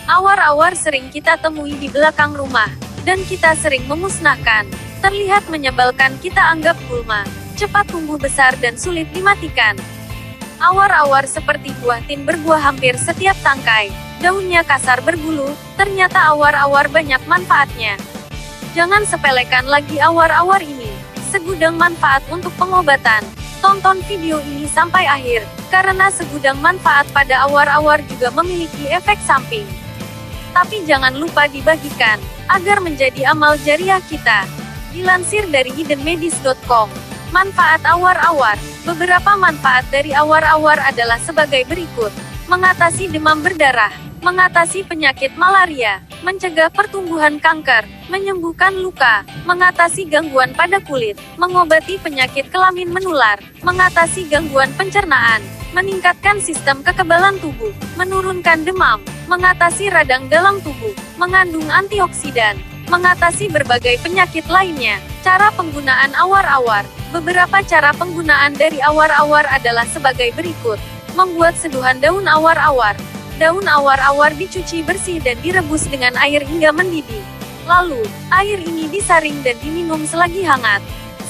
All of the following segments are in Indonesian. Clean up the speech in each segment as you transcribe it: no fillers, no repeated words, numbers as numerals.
Awar-awar sering kita temui di belakang rumah, dan kita sering memusnahkan. Terlihat menyebalkan, kita anggap gulma. Cepat tumbuh besar dan sulit dimatikan. Awar-awar seperti buah tin berbuah hampir setiap tangkai. Daunnya kasar berbulu, ternyata awar-awar banyak manfaatnya. Jangan sepelekan lagi awar-awar ini. Segudang manfaat untuk pengobatan. Tonton video ini sampai akhir, karena segudang manfaat pada awar-awar juga memiliki efek samping. Tapi jangan lupa dibagikan, agar menjadi amal jariah kita. Dilansir dari hiddenmedis.com. Manfaat awar-awar. Beberapa manfaat dari awar-awar adalah sebagai berikut. Mengatasi demam berdarah, mengatasi penyakit malaria, mencegah pertumbuhan kanker, menyembuhkan luka, mengatasi gangguan pada kulit, mengobati penyakit kelamin menular, mengatasi gangguan pencernaan, meningkatkan sistem kekebalan tubuh, menurunkan demam, mengatasi radang dalam tubuh, mengandung antioksidan, mengatasi berbagai penyakit lainnya. Cara penggunaan awar-awar. Beberapa cara penggunaan dari awar-awar adalah sebagai berikut. Membuat seduhan daun awar-awar. Daun awar-awar dicuci bersih dan direbus dengan air hingga mendidih. Lalu, air ini disaring dan diminum selagi hangat.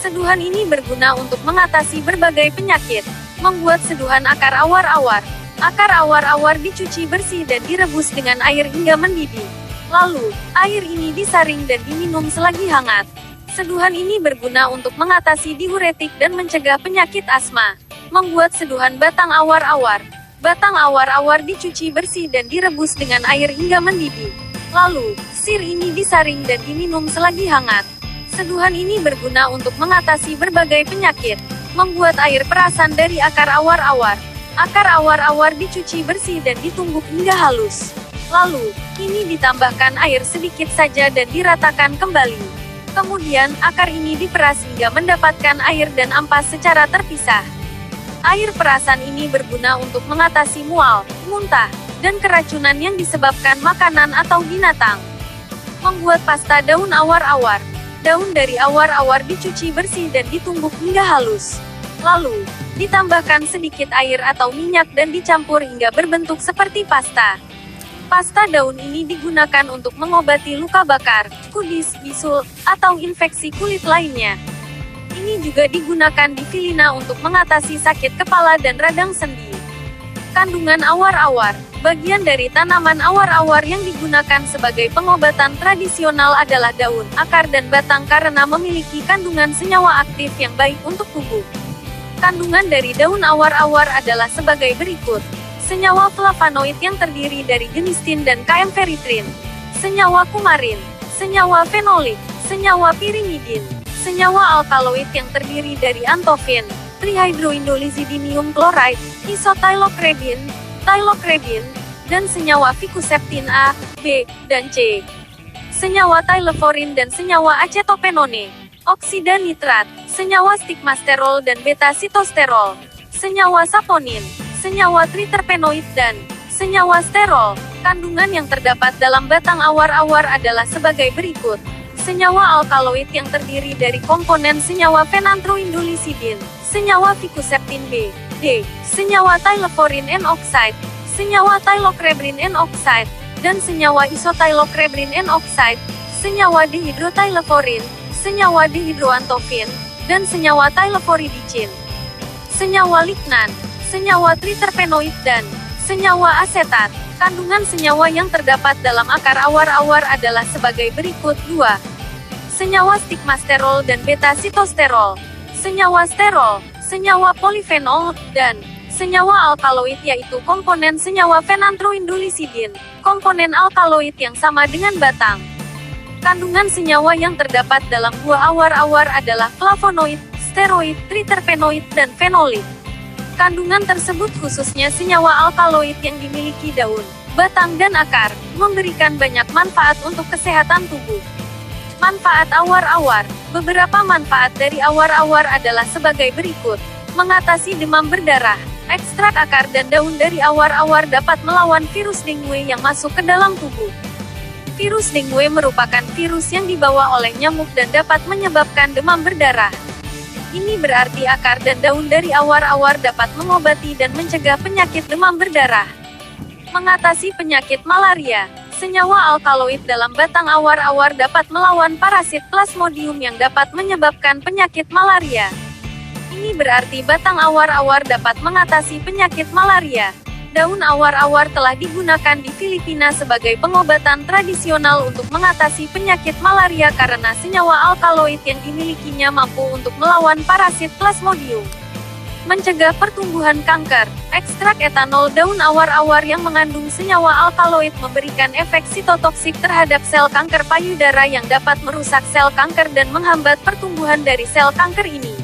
Seduhan ini berguna untuk mengatasi berbagai penyakit. Membuat seduhan akar awar-awar. Akar awar-awar dicuci bersih dan direbus dengan air hingga mendidih. Lalu, air ini disaring dan diminum selagi hangat. Seduhan ini berguna untuk mengatasi diuretik dan mencegah penyakit asma. Membuat seduhan batang awar-awar. Batang awar-awar dicuci bersih dan direbus dengan air hingga mendidih. Lalu, sir ini disaring dan diminum selagi hangat. Seduhan ini berguna untuk mengatasi berbagai penyakit. Membuat air perasan dari akar awar-awar. Akar awar-awar dicuci bersih dan ditumbuk hingga halus. Lalu, ini ditambahkan air sedikit saja dan diratakan kembali. Kemudian, akar ini diperas hingga mendapatkan air dan ampas secara terpisah. Air perasan ini berguna untuk mengatasi mual, muntah, dan keracunan yang disebabkan makanan atau binatang. Membuat pasta daun awar-awar. Daun dari awar-awar dicuci bersih dan ditumbuk hingga halus. Lalu, ditambahkan sedikit air atau minyak dan dicampur hingga berbentuk seperti pasta. Pasta daun ini digunakan untuk mengobati luka bakar, kudis, bisul, atau infeksi kulit lainnya. Ini juga digunakan di Vilina untuk mengatasi sakit kepala dan radang sendi. Kandungan awar-awar. Bagian dari tanaman awar-awar yang digunakan sebagai pengobatan tradisional adalah daun, akar dan batang karena memiliki kandungan senyawa aktif yang baik untuk tubuh. Kandungan dari daun awar-awar adalah sebagai berikut. Senyawa flavonoid yang terdiri dari genistin dan kaempferitrin. Senyawa kumarin. Senyawa fenolik. Senyawa pirimidin. Senyawa alkaloid yang terdiri dari antofin, trihydroindolizidinium chloride, isotylocrebin, tylocrebin, dan senyawa ficuseptin A, B, dan C. Senyawa tylevorin dan senyawa acetopenone. Oksida nitrat, senyawa stigmasterol dan beta-sitosterol. Senyawa saponin, senyawa triterpenoid dan senyawa sterol. Kandungan yang terdapat dalam batang awar-awar adalah sebagai berikut. Senyawa alkaloid yang terdiri dari komponen senyawa phenanthroindolisидin, senyawa ficuseptin B, D, senyawa tylevorin N-oxide, senyawa tylocrebrin N-oxide, dan senyawa isotylocrebrin N-oxide, senyawa dihidrotylevorin, senyawa dihidroantofin, dan senyawa tylevoridicin. Senyawa lignan, senyawa triterpenoid dan senyawa asetat. Kandungan senyawa yang terdapat dalam akar awar-awar adalah sebagai berikut. 2. Senyawa stigmasterol dan beta-sitosterol. Senyawa sterol, senyawa polifenol, dan senyawa alkaloid yaitu komponen senyawa phenanthroindolisidin, komponen alkaloid yang sama dengan batang. Kandungan senyawa yang terdapat dalam buah awar-awar adalah flavonoid, steroid, triterpenoid, dan fenolik. Kandungan tersebut khususnya senyawa alkaloid yang dimiliki daun, batang dan akar, memberikan banyak manfaat untuk kesehatan tubuh. Manfaat awar-awar. Beberapa manfaat dari awar-awar adalah sebagai berikut. Mengatasi demam berdarah. Ekstrak akar dan daun dari awar-awar dapat melawan virus dengue yang masuk ke dalam tubuh. Virus dengue merupakan virus yang dibawa oleh nyamuk dan dapat menyebabkan demam berdarah. Ini berarti akar dan daun dari awar-awar dapat mengobati dan mencegah penyakit demam berdarah. Mengatasi penyakit malaria. Senyawa alkaloid dalam batang awar-awar dapat melawan parasit Plasmodium yang dapat menyebabkan penyakit malaria. Ini berarti batang awar-awar dapat mengatasi penyakit malaria. Daun awar-awar telah digunakan di Filipina sebagai pengobatan tradisional untuk mengatasi penyakit malaria karena senyawa alkaloid yang dimilikinya mampu untuk melawan parasit Plasmodium. Mencegah pertumbuhan kanker. Ekstrak etanol daun awar-awar yang mengandung senyawa alkaloid memberikan efek sitotoksik terhadap sel kanker payudara yang dapat merusak sel kanker dan menghambat pertumbuhan dari sel kanker ini.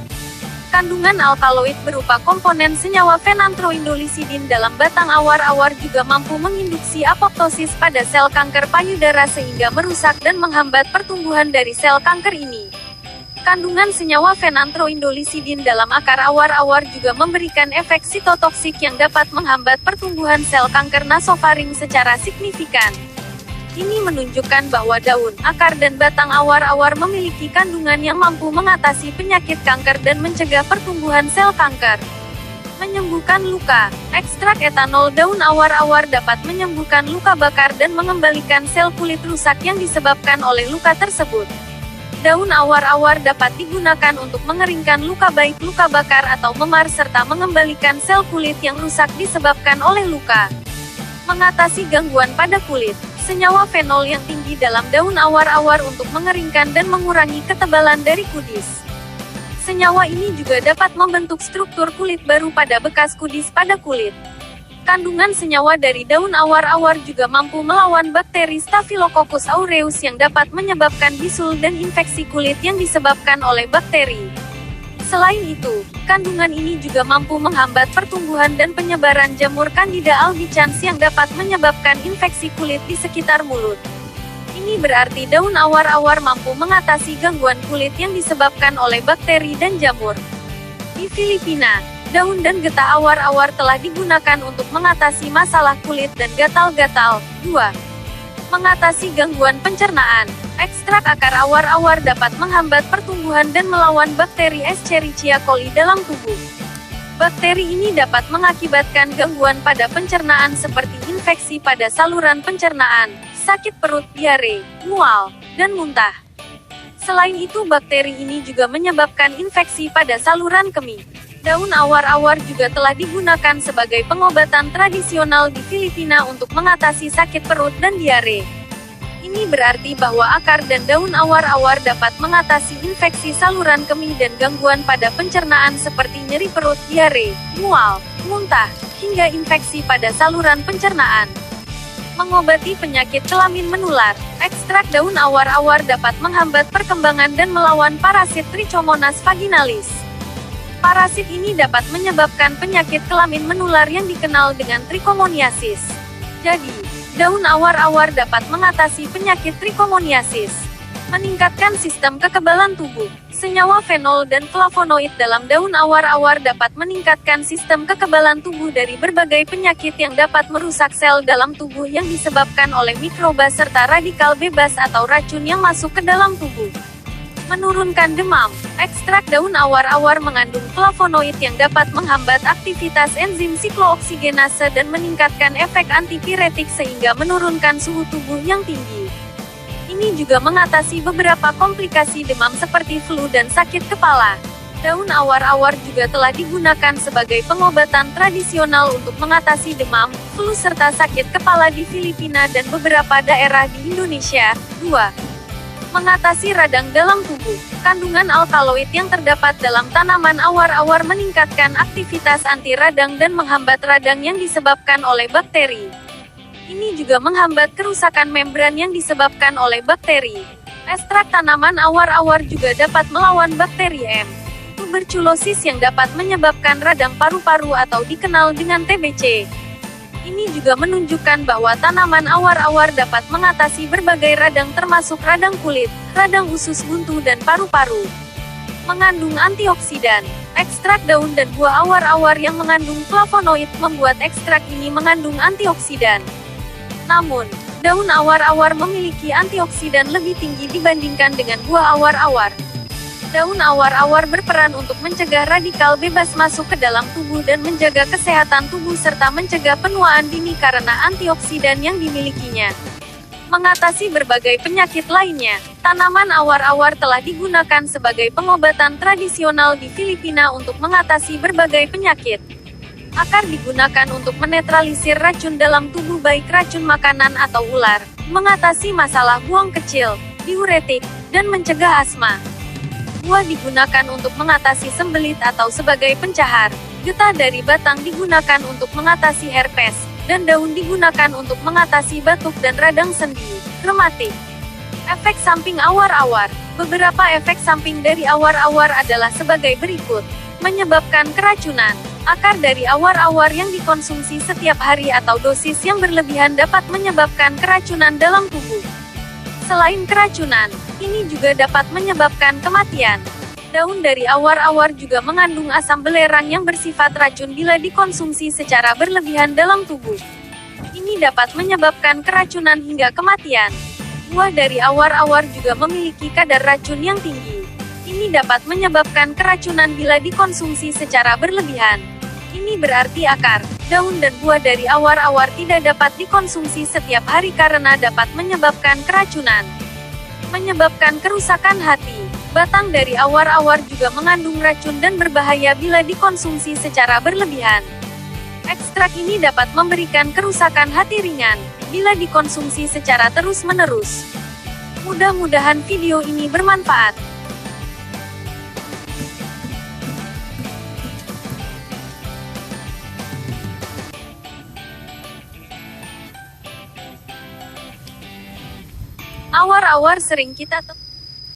Kandungan alkaloid berupa komponen senyawa fenanthroindolisидin dalam batang awar-awar juga mampu menginduksi apoptosis pada sel kanker payudara sehingga merusak dan menghambat pertumbuhan dari sel kanker ini. Kandungan senyawa fenanthroindolisidin dalam akar awar-awar juga memberikan efek sitotoksik yang dapat menghambat pertumbuhan sel kanker nasofaring secara signifikan. Ini menunjukkan bahwa daun, akar dan batang awar-awar memiliki kandungan yang mampu mengatasi penyakit kanker dan mencegah pertumbuhan sel kanker. Menyembuhkan luka. Ekstrak etanol daun awar-awar dapat menyembuhkan luka bakar dan mengembalikan sel kulit rusak yang disebabkan oleh luka tersebut. Daun awar-awar dapat digunakan untuk mengeringkan luka baik luka bakar atau memar serta mengembalikan sel kulit yang rusak disebabkan oleh luka. Mengatasi gangguan pada kulit. Senyawa fenol yang tinggi dalam daun awar-awar untuk mengeringkan dan mengurangi ketebalan dari kudis. Senyawa ini juga dapat membentuk struktur kulit baru pada bekas kudis pada kulit. Kandungan senyawa dari daun awar-awar juga mampu melawan bakteri Staphylococcus aureus yang dapat menyebabkan bisul dan infeksi kulit yang disebabkan oleh bakteri. Selain itu, kandungan ini juga mampu menghambat pertumbuhan dan penyebaran jamur Candida albicans yang dapat menyebabkan infeksi kulit di sekitar mulut. Ini berarti daun awar-awar mampu mengatasi gangguan kulit yang disebabkan oleh bakteri dan jamur. Di Filipina, daun dan getah awar-awar telah digunakan untuk mengatasi masalah kulit dan gatal-gatal. 2. Mengatasi gangguan pencernaan. Ekstrak akar awar-awar dapat menghambat pertumbuhan dan melawan bakteri Escherichia coli dalam tubuh. Bakteri ini dapat mengakibatkan gangguan pada pencernaan seperti infeksi pada saluran pencernaan, sakit perut, diare, mual, dan muntah. Selain itu bakteri ini juga menyebabkan infeksi pada saluran kemih. Daun awar-awar juga telah digunakan sebagai pengobatan tradisional di Filipina untuk mengatasi sakit perut dan diare. Ini berarti bahwa akar dan daun awar-awar dapat mengatasi infeksi saluran kemih dan gangguan pada pencernaan seperti nyeri perut, diare, mual, muntah, hingga infeksi pada saluran pencernaan. Mengobati penyakit kelamin menular. Ekstrak daun awar-awar dapat menghambat perkembangan dan melawan parasit Trichomonas vaginalis. Parasit ini dapat menyebabkan penyakit kelamin menular yang dikenal dengan trichomoniasis. Jadi, daun awar-awar dapat mengatasi penyakit trichomoniasis. Meningkatkan sistem kekebalan tubuh. Senyawa fenol dan flavonoid dalam daun awar-awar dapat meningkatkan sistem kekebalan tubuh dari berbagai penyakit yang dapat merusak sel dalam tubuh yang disebabkan oleh mikroba serta radikal bebas atau racun yang masuk ke dalam tubuh. Menurunkan demam. Ekstrak daun awar-awar mengandung flavonoid yang dapat menghambat aktivitas enzim siklooksigenase dan meningkatkan efek antipiretik sehingga menurunkan suhu tubuh yang tinggi. Ini juga mengatasi beberapa komplikasi demam seperti flu dan sakit kepala. Daun awar-awar juga telah digunakan sebagai pengobatan tradisional untuk mengatasi demam, flu serta sakit kepala di Filipina dan beberapa daerah di Indonesia. 2. Mengatasi radang dalam tubuh. Kandungan alkaloid yang terdapat dalam tanaman awar-awar meningkatkan aktivitas anti radang dan menghambat radang yang disebabkan oleh bakteri. Ini juga menghambat kerusakan membran yang disebabkan oleh bakteri. Ekstrak tanaman awar-awar juga dapat melawan bakteri M. Tuberkulosis yang dapat menyebabkan radang paru-paru atau dikenal dengan TBC. Ini juga menunjukkan bahwa tanaman awar-awar dapat mengatasi berbagai radang termasuk radang kulit, radang usus buntu dan paru-paru. Mengandung antioksidan. Ekstrak daun dan buah awar-awar yang mengandung flavonoid membuat ekstrak ini mengandung antioksidan. Namun, daun awar-awar memiliki antioksidan lebih tinggi dibandingkan dengan buah awar-awar. Daun awar-awar berperan untuk mencegah radikal bebas masuk ke dalam tubuh dan menjaga kesehatan tubuh serta mencegah penuaan dini karena antioksidan yang dimilikinya. mengatasi berbagai penyakit lainnya. Tanaman awar-awar telah digunakan sebagai pengobatan tradisional di Filipina untuk mengatasi berbagai penyakit. Akar digunakan untuk menetralisir racun dalam tubuh baik racun makanan atau ular, mengatasi masalah buang kecil, diuretik, dan mencegah asma. Buah digunakan untuk mengatasi sembelit atau sebagai pencahar. Getah dari batang digunakan untuk mengatasi herpes, dan daun digunakan untuk mengatasi batuk dan radang sendi, rematik. Efek samping awar-awar. Beberapa efek samping dari awar-awar adalah sebagai berikut. Menyebabkan keracunan. Akar dari awar-awar yang dikonsumsi setiap hari atau dosis yang berlebihan dapat menyebabkan keracunan dalam tubuh. Selain keracunan, ini juga dapat menyebabkan kematian. Daun dari awar-awar juga mengandung asam belerang yang bersifat racun bila dikonsumsi secara berlebihan dalam tubuh. Ini dapat menyebabkan keracunan hingga kematian. Buah dari awar-awar juga memiliki kadar racun yang tinggi. Ini dapat menyebabkan keracunan bila dikonsumsi secara berlebihan. Ini berarti akar, daun dan buah dari awar-awar tidak dapat dikonsumsi setiap hari karena dapat menyebabkan keracunan. Menyebabkan kerusakan hati. Batang dari awar-awar juga mengandung racun dan berbahaya bila dikonsumsi secara berlebihan. Ekstrak ini dapat memberikan kerusakan hati ringan, bila dikonsumsi secara terus-menerus. Mudah-mudahan video ini bermanfaat. Awar-awar sering kita temui